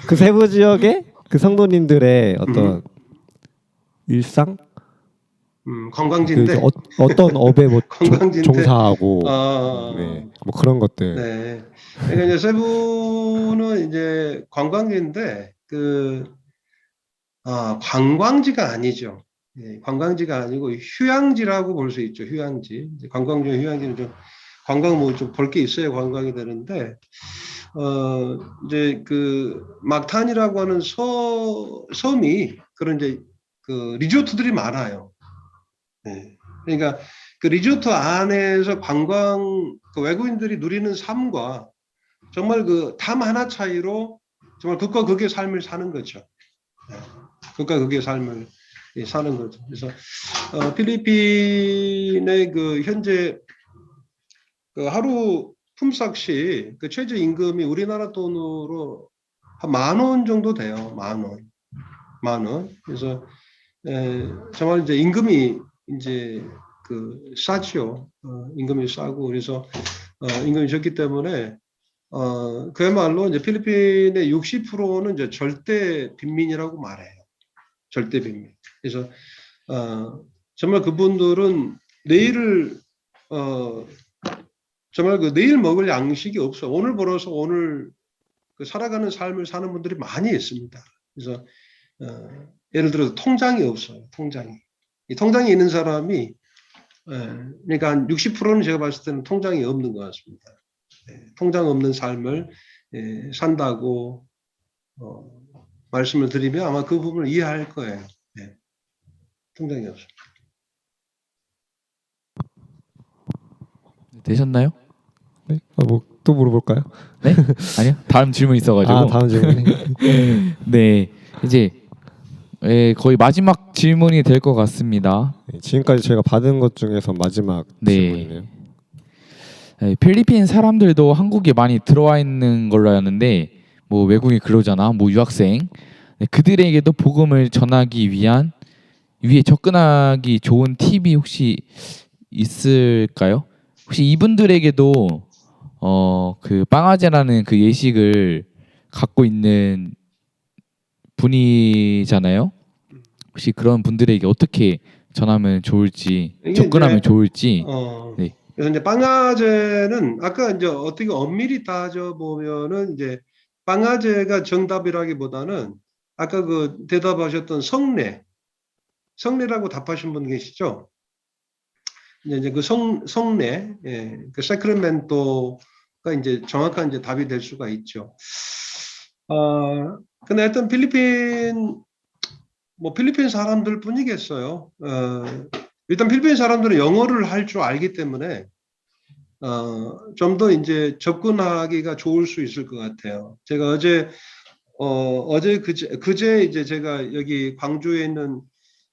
그 세부 지역의 그 성도님들의 어떤 일상, 그 관광지인데 이제 어떤 업에 뭐 관광지인데 종사하고, 아, 네, 뭐 그런 것들. 네. 그러니까 이제 세부는 이제 관광지인데 관광지가 아니죠. 관광지가 아니고 휴양지라고 볼 수 있죠. 휴양지. 이제 관광 중 휴양지는 좀 관광 뭐 좀 볼 게 있어야 관광이 되는데 이제 그 막탄이라고 하는 섬이 그런 이제 그 리조트들이 많아요. 그러니까 그 리조트 안에서 그 외국인들이 누리는 삶과 정말 그 담 하나 차이로 정말 극과 극의 삶을 사는 거죠. 극과 극의 삶을 사는 거죠. 그래서 필리핀의 그 현재 그 하루 품삯이 그 최저 임금이 우리나라 돈으로 한 10,000원 정도 돼요. 10,000원. 그래서 정말 이제 임금이 이제 그 싸죠. 임금이 싸고 그래서 임금이 적기 때문에 그야말로 이제 필리핀의 60%는 이제 절대 빈민이라고 말해요. 절대 빈민. 그래서 정말 그분들은 정말 그 내일 먹을 양식이 없어. 오늘 벌어서 오늘 그 살아가는 삶을 사는 분들이 많이 있습니다. 그래서 예를 들어서 통장이 없어요. 이 통장이 있는 사람이 그러니까 한 60%는 제가 봤을 때는 통장이 없는 것 같습니다. 통장 없는 삶을 산다고 말씀을 드리면 아마 그 부분을 이해할 거예요. 통장이 없어요. 되셨나요? 네? 뭐 또 물어볼까요? 네? 아니요. 다음 질문 있어가지고. 다음 질문. 네, 이제 거의 마지막 질문이 될 것 같습니다. 지금까지 제가 받은 것 중에서 마지막 네. 질문이네요. 필리핀 사람들도 한국에 많이 들어와 있는 걸로 아는데 뭐 외국인 근로자나 뭐 유학생 그들에게도 복음을 전하기 위해 접근하기 좋은 팁이 혹시 있을까요? 혹시 이분들에게도 그 빵아제라는 그 예식을 갖고 있는 분이잖아요. 혹시 그런 분들에게 어떻게 전하면 좋을지, 접근하면 좋을지. 네. 그래서 이제 빵아제는 아까 이제 어떻게 엄밀히 따져 보면은 이제 빵아제가 정답이라기보다는 아까 그 대답하셨던 성례라고 답하신 분 계시죠? 이제 그 성례, 그 세크레멘토가 이제 정확한 이제 답이 될 수가 있죠. 근데 하여튼 필리핀 사람들 뿐이겠어요. 일단 필리핀 사람들은 영어를 할 줄 알기 때문에 좀 더 이제 접근하기가 좋을 수 있을 것 같아요. 제가 어제 어제 그제 이제 제가 여기 광주에 있는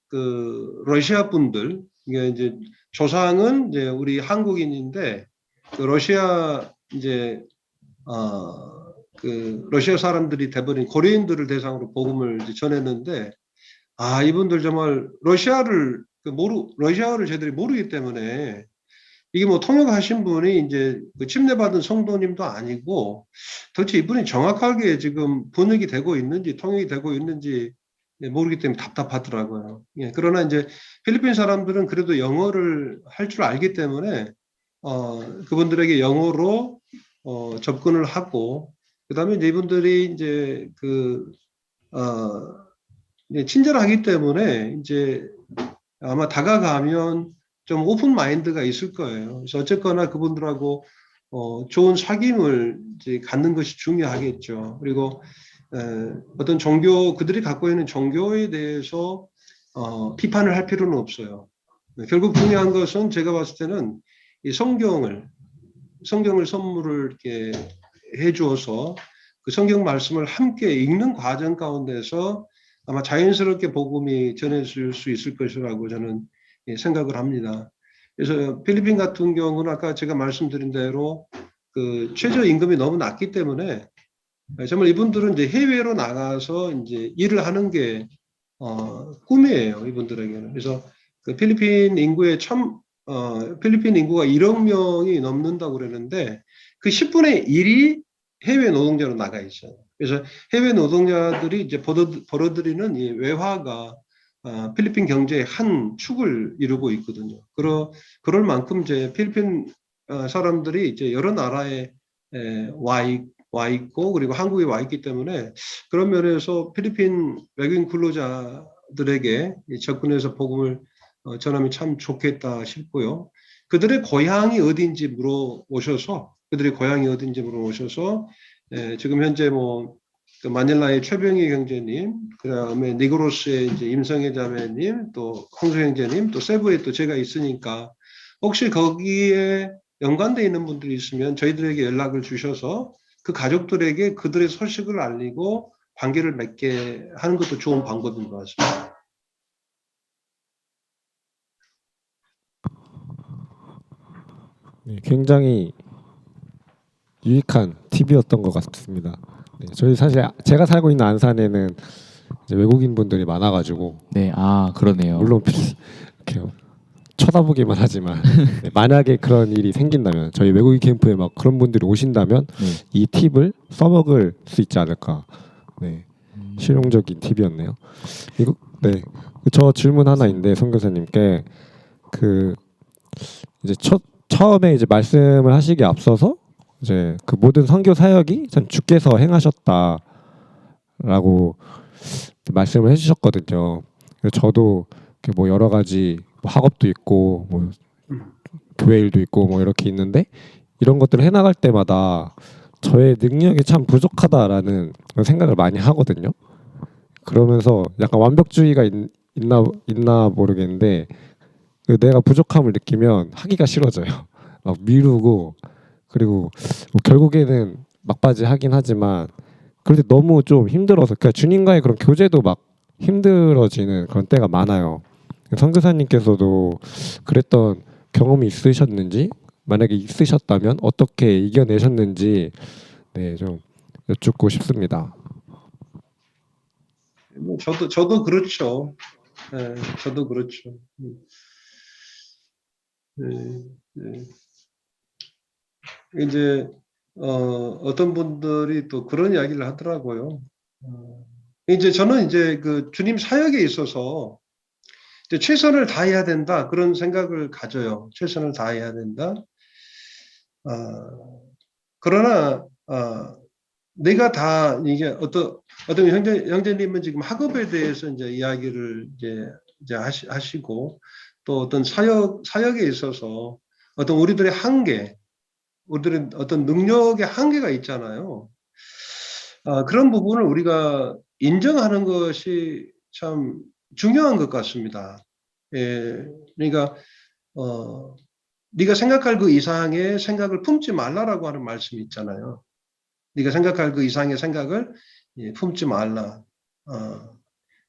그 러시아 분들, 이게 이제 조상은 이제 우리 한국인인데 그 러시아 이제 그 러시아 사람들이 돼버린 고려인들을 대상으로 복음을 이제 전했는데, 이분들 정말 러시아어를 제대로 모르기 때문에 이게 뭐 통역하신 분이 이제 그 침례받은 성도님도 아니고 도대체 이분이 정확하게 지금 번역이 되고 있는지 통역이 되고 있는지 모르기 때문에 답답하더라고요. 예, 그러나 이제 필리핀 사람들은 그래도 영어를 할 줄 알기 때문에 그분들에게 영어로 접근을 하고, 그다음에 이제 이분들이 이제 이제 친절하기 때문에 이제 아마 다가가면 좀 오픈 마인드가 있을 거예요. 그래서 어쨌거나 그분들하고 좋은 사귐을 이제 갖는 것이 중요하겠죠. 그리고 어떤 그들이 갖고 있는 종교에 대해서 비판을 할 필요는 없어요. 결국 중요한 것은 제가 봤을 때는 이 성경을 선물을 이렇게 해주어서 그 성경 말씀을 함께 읽는 과정 가운데서 아마 자연스럽게 복음이 전해질 수 있을 것이라고 저는 생각을 합니다. 그래서 필리핀 같은 경우는 아까 제가 말씀드린 대로 그 최저임금이 너무 낮기 때문에 정말 이분들은 이제 해외로 나가서 이제 일을 하는 게 꿈이에요, 이분들에게는. 그래서 그 필리핀 인구가 1억 명이 넘는다고 그러는데 그 10분의 1이 해외 노동자로 나가 있어요. 그래서 해외 노동자들이 이제 벌어들이는 이 외화가 필리핀 경제의 한 축을 이루고 있거든요. 그럴 만큼 이제 필리핀 사람들이 이제 여러 나라에 와 있고, 그리고 한국에 와 있기 때문에 그런 면에서 필리핀 외국인 근로자들에게 접근해서 복음을 전하면 참 좋겠다 싶고요. 그들의 고향이 어딘지 물어보셔서 지금 현재 그 마닐라의 최병희 형제님, 그 다음에 니그로스의 이제 임성애 자매님, 또 홍수 형제님, 또 세부에 또 제가 있으니까 혹시 거기에 연관되어 있는 분들이 있으면 저희들에게 연락을 주셔서 그 가족들에게 그들의 소식을 알리고 관계를 맺게 하는 것도 좋은 방법인 것 같습니다. 네, 굉장히 유익한 팁이었던 것 같습니다. 네, 저희 사실 제가 살고 있는 안산에는 이제 외국인 분들이 많아가지고 네, 그러네요. 물론 이렇게 쳐다보기만 하지만 네, 만약에 그런 일이 생긴다면 저희 외국인 캠프에 막 그런 분들이 오신다면 이 팁을 써먹을 수 있지 않을까. 네, 실용적인 팁이었네요. 네, 저 질문 하나인데 선교사님께 그 이제 처음에 이제 말씀을 하시기에 앞서서 이제 그 모든 선교 사역이 전 주께서 행하셨다라고 말씀을 해주셨거든요. 그래서 저도 뭐 여러 가지 뭐 학업도 있고 뭐 교회 일도 있고 뭐 이렇게 있는데 이런 것들을 해나갈 때마다 저의 능력이 참 부족하다라는 생각을 많이 하거든요. 그러면서 약간 완벽주의가 있나 모르겠는데 내가 부족함을 느끼면 하기가 싫어져요. 막 미루고, 그리고 뭐 결국에는 막바지 하긴 하지만 그런데 너무 좀 힘들어서 그러니까 주님과의 그런 교제도 막 힘들어지는 그런 때가 많아요. 선교사님께서도 그랬던 경험이 있으셨는지, 만약에 있으셨다면 어떻게 이겨내셨는지 네, 좀 여쭙고 싶습니다. 저도 그렇죠. 네, 저도 그렇죠. 네. 이제 어떤 분들이 또 그런 이야기를 하더라고요. 이제 저는 이제 그 주님 사역에 있어서 이제 최선을 다해야 된다 그런 생각을 가져요. 최선을 다해야 된다. 그러나 내가 다 이게 어떤 형제님은 지금 학업에 대해서 이제 이야기를 이제 하시고 또 어떤 사역에 있어서 어떤 우리들의 어떤 능력의 한계가 있잖아요. 그런 부분을 우리가 인정하는 것이 참 중요한 것 같습니다. 예, 그러니까 네가 생각할 그 이상의 생각을 품지 말라라고 하는 말씀이 있잖아요. 네가 생각할 그 이상의 생각을 예, 품지 말라.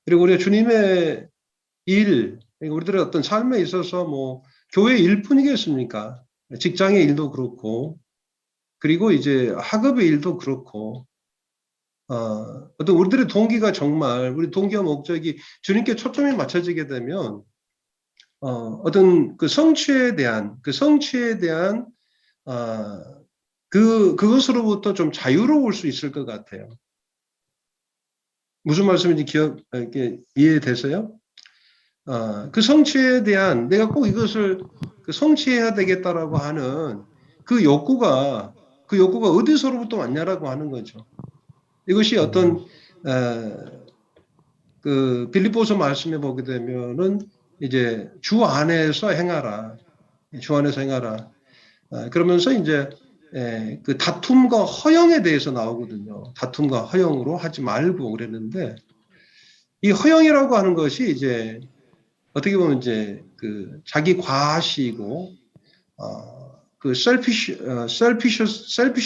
그리고 우리가 주님의 일, 그러니까 우리들의 어떤 삶에 있어서 뭐 교회 일뿐이겠습니까? 직장의 일도 그렇고, 그리고 이제 학업의 일도 그렇고, 어떤 우리들의 동기가 정말 우리 동기와 목적이 주님께 초점이 맞춰지게 되면 어떤 그 성취에 대한 그것으로부터 좀 자유로울 수 있을 것 같아요. 무슨 말씀인지 이렇게 이해되세요? 그 성취에 대한 내가 꼭 이것을 그 성취해야 되겠다라고 하는 그 욕구가 어디서로부터 왔냐라고 하는 거죠. 이것이 어떤 그 빌립보서 말씀에 보게 되면은 이제 주 안에서 행하라. 그러면서 이제 그 다툼과 허영에 대해서 나오거든요. 다툼과 허영으로 하지 말고 그랬는데 이 허영이라고 하는 것이 이제 어떻게 보면 이제 그 자기 과시이고 그 selfish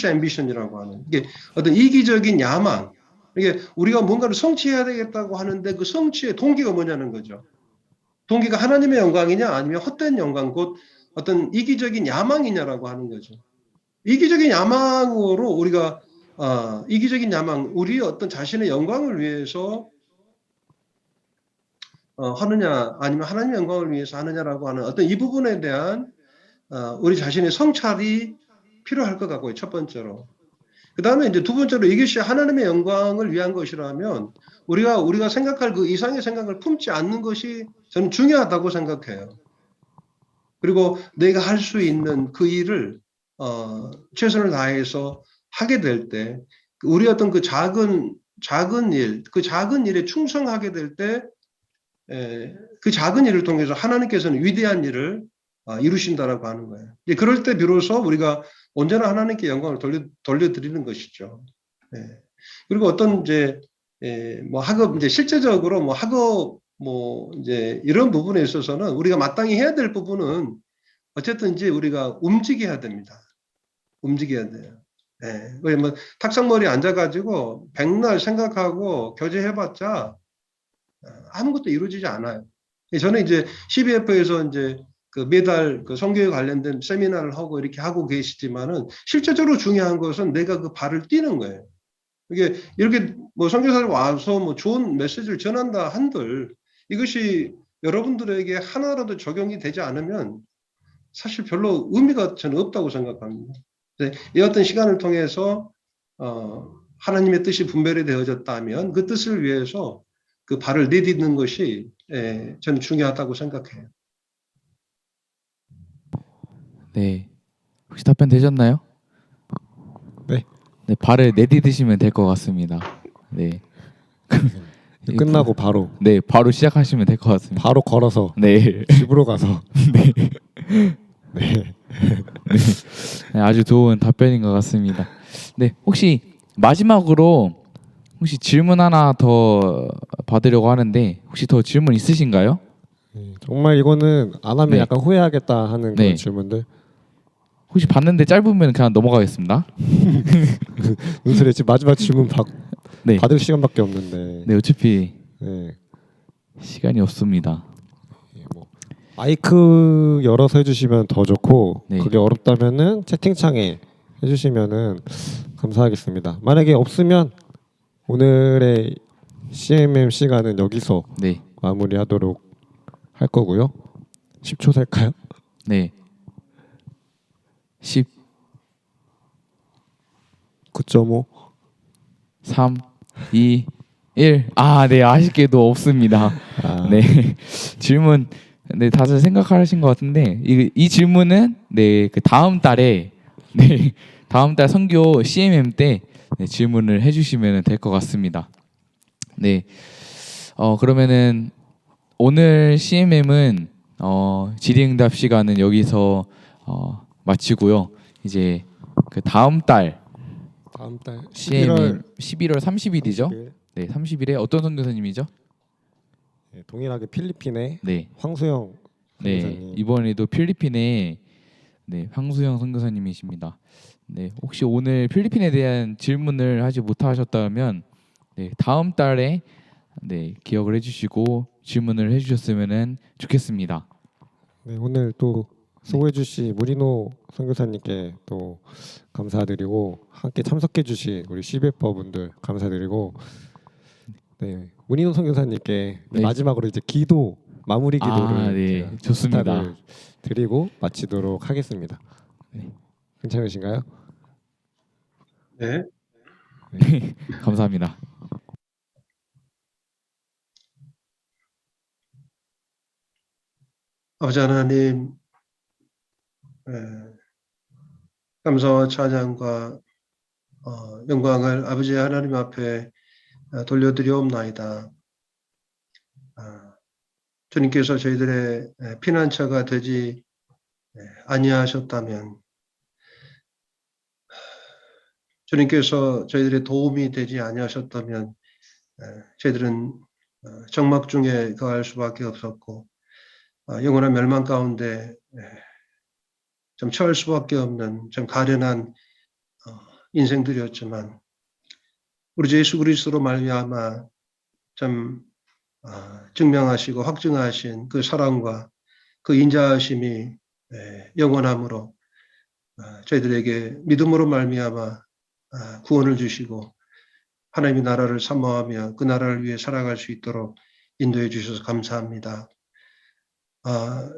ambition이라고 하는 이게 어떤 이기적인 야망. 이게 우리가 뭔가를 성취해야 되겠다고 하는데 그 성취의 동기가 뭐냐는 거죠. 동기가 하나님의 영광이냐 아니면 헛된 영광 곧 어떤 이기적인 야망이냐라고 하는 거죠. 이기적인 야망으로 우리가 이기적인 야망 우리 어떤 자신의 영광을 위해서 하느냐 아니면 하나님의 영광을 위해서 하느냐라고 하는 어떤 이 부분에 대한 우리 자신의 성찰이 필요할 것 같고요. 첫 번째로. 그 다음에 이제 두 번째로 이것이 하나님의 영광을 위한 것이라면 우리가 생각할 그 이상의 생각을 품지 않는 것이 저는 중요하다고 생각해요. 그리고 내가 할 수 있는 그 일을 최선을 다해서 하게 될 때 우리 어떤 그 작은 일, 그 작은 일에 충성하게 될 때 그 작은 일을 통해서 하나님께서는 위대한 일을 이루신다라고 하는 거예요. 그럴 때 비로소 우리가 언제나 하나님께 영광을 돌려드리는 것이죠. 그리고 어떤 이제 뭐 학업 이제 실제적으로 뭐 학업 뭐 이제 이런 부분에 있어서는 우리가 마땅히 해야 될 부분은 어쨌든 이제 우리가 움직여야 됩니다. 움직여야 돼요. 왜 뭐 탁상머리 앉아가지고 백날 생각하고 교제해봤자 아무것도 이루어지지 않아요. 저는 이제 CBF에서 이제 그 매달 그 성교에 관련된 세미나를 하고 이렇게 하고 계시지만은 실제적으로 중요한 것은 내가 그 발을 뛰는 거예요. 이게 이렇게 뭐 선교사를 와서 뭐 좋은 메시지를 전한다 한들 이것이 여러분들에게 하나라도 적용이 되지 않으면 사실 별로 의미가 저는 없다고 생각합니다. 이 어떤 시간을 통해서 하나님의 뜻이 분별이 되어졌다면 그 뜻을 위해서 그 발을 내딛는 것이 저는 중요하다고 생각해요. 네. 혹시 답변 되셨나요? 네. 네, 발을 내디드시면 될 것 같습니다. 네. 끝나고 바로 네, 바로 시작하시면 될 것 같습니다. 바로 걸어서 네. 집으로 가서 네. 네. 네, 아주 좋은 답변인 것 같습니다. 네, 혹시 마지막으로 혹시 질문 하나 더 받으려고 하는데 혹시 더 질문 있으신가요? 정말 이거는 안 하면 네. 약간 후회하겠다 하는 네. 그런 질문들. 혹시 봤는데 짧으면 그냥 넘어가겠습니다. 눈소리 지금 마지막 질문 네. 받을 시간밖에 없는데. 네, 어차피 네. 시간이 없습니다. 뭐 마이크 열어서 해주시면 더 좋고 네. 그게 어렵다면은 채팅창에 해주시면은 감사하겠습니다. 만약에 없으면 오늘의 CMM 시간은 여기서 네. 마무리하도록 할 거고요. 10초 살까요? 네. 10, 9.5. 3, 2, 1. 아, 네. 아쉽게도 없습니다. 네. 질문 네, 다들 생각하신 것 같은데 이 질문은 네, 그 다음 달에 네, 다음 달 선교 CMM 때 네, 질문을 해 주시면 될 것 같습니다. 네. 그러면은 오늘 CMM은 질의응답 시간은 여기서 마치고요. 이제 그 다음 달 CMM 11월 30일이죠. 30일. 네, 30일에 어떤 선교사님이죠? 네, 동일하게 필리핀의 네. 황수영 네, 선교사님. 이번에도 필리핀의 네, 황수영 선교사님이십니다. 네, 혹시 오늘 필리핀에 대한 질문을 하지 못하셨다면 네, 다음 달에 네, 기억을 해주시고 질문을 해주셨으면 좋겠습니다. 네, 오늘 또 수고해주신 무리노 선교사님께 또 감사드리고 함께 참석해주신 우리 CBF 분들 감사드리고 네, 무리노 선교사님께 네. 마지막으로 이제 기도 마무리 기도를 네, 제가 좋습니다. 부탁을 드리고 마치도록 하겠습니다. 네. 괜찮으신가요? 네. 감사합니다. 아버지 하나님, 예, 감사와 찬양과 영광을 아버지 하나님 앞에 돌려드리옵나이다. 주님께서 저희들의 피난처가 되지 아니하셨다면, 주님께서 저희들의 도움이 되지 아니하셨다면 저희들은 적막 중에 거할 수밖에 없었고 영원한 멸망 가운데 좀 처할 수밖에 없는 좀 가련한 인생들이었지만 우리 주 예수 그리스도로 말미암아 좀 증명하시고 확증하신 그 사랑과 그 인자하심이 영원함으로 저희들에게 믿음으로 말미암아 구원을 주시고 하나님의 나라를 사모하며 그 나라를 위해 살아갈 수 있도록 인도해 주셔서 감사합니다.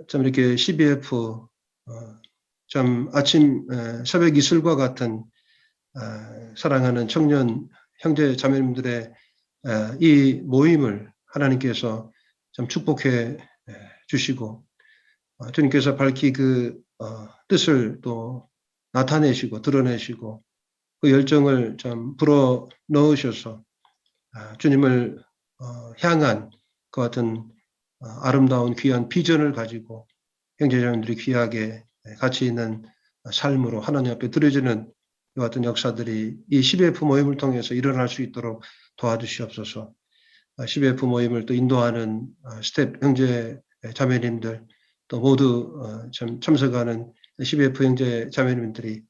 좀 이렇게 CBF 좀 아침 새벽 이슬과 같은 사랑하는 청년 형제 자매님들의 이 모임을 하나님께서 좀 축복해 주시고 주님께서 밝히 그 뜻을 또 나타내시고 드러내시고 그 열정을 좀 불어 넣으셔서 주님을 향한 그 같은 아름다운 귀한 비전을 가지고 형제자매들이 귀하게 가치 있는 삶으로 하나님 앞에 드려지는 이 같은 역사들이 이 CBF 모임을 통해서 일어날 수 있도록 도와주시옵소서. CBF 모임을 또 인도하는 스텝 형제 자매님들 또 모두 참석하는 CBF 형제 자매님들이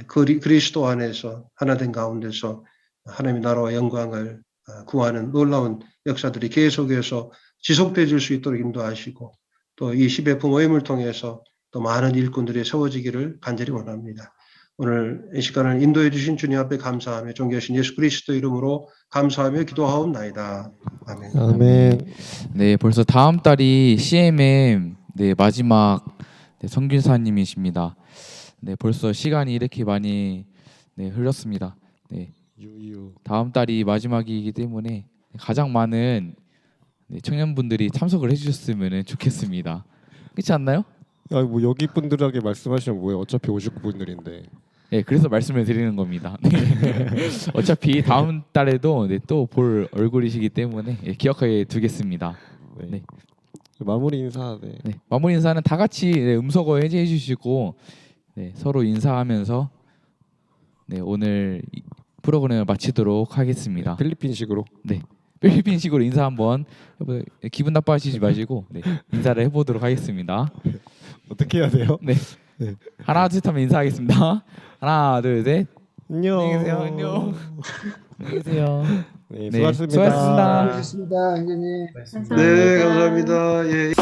그리스도 안에서 하나된 가운데서 하나님의 나라와 영광을 구하는 놀라운 역사들이 계속해서 지속되어 줄 수 있도록 인도하시고 또 이 CBF 모임을 통해서 또 많은 일꾼들이 세워지기를 간절히 원합니다. 오늘 이 시간을 인도해 주신 주님 앞에 감사하며 존귀하신 예수 그리스도 이름으로 감사하며 기도하옵나이다. 아멘. 아멘. 네, 벌써 다음 달이 CMM 네, 마지막 네, 선교사님이십니다. 네, 벌써 시간이 이렇게 많이 네, 흘렀습니다. 네, 유유. 다음 달이 마지막이기 때문에 가장 많은 네, 청년분들이 참석을 해주셨으면 좋겠습니다. 그렇지 않나요? 뭐 여기 분들에게 말씀하시면 뭐예요? 어차피 59분들인데. 네, 그래서 말씀을 드리는 겁니다. 어차피 다음 달에도 네, 또 볼 얼굴이시기 때문에 네, 기억하게 두겠습니다. 네. 네. 마무리 인사. 네. 네, 마무리 인사는 다 같이 네, 음소거 해제해 주시고 네, 서로 인사하면서 네, 오늘 프로그램을 마치도록 하겠습니다. 필리핀식으로. 네, 필리핀식으로 인사 한번 기분 나빠하시지 마시고 네, 인사를 해보도록 하겠습니다. 어떻게 해야 돼요? 네, 네. 하나 둘 셋 하면 인사하겠습니다. 하나 둘 셋. 안녕. 안녕히 계세요. 안녕. 안녕히 계세요. 네, 네, 수고하셨습니다. 수고하셨습니다. 수고하셨습니다, 형제님. 감사합니다. 네, 감사합니다. 예.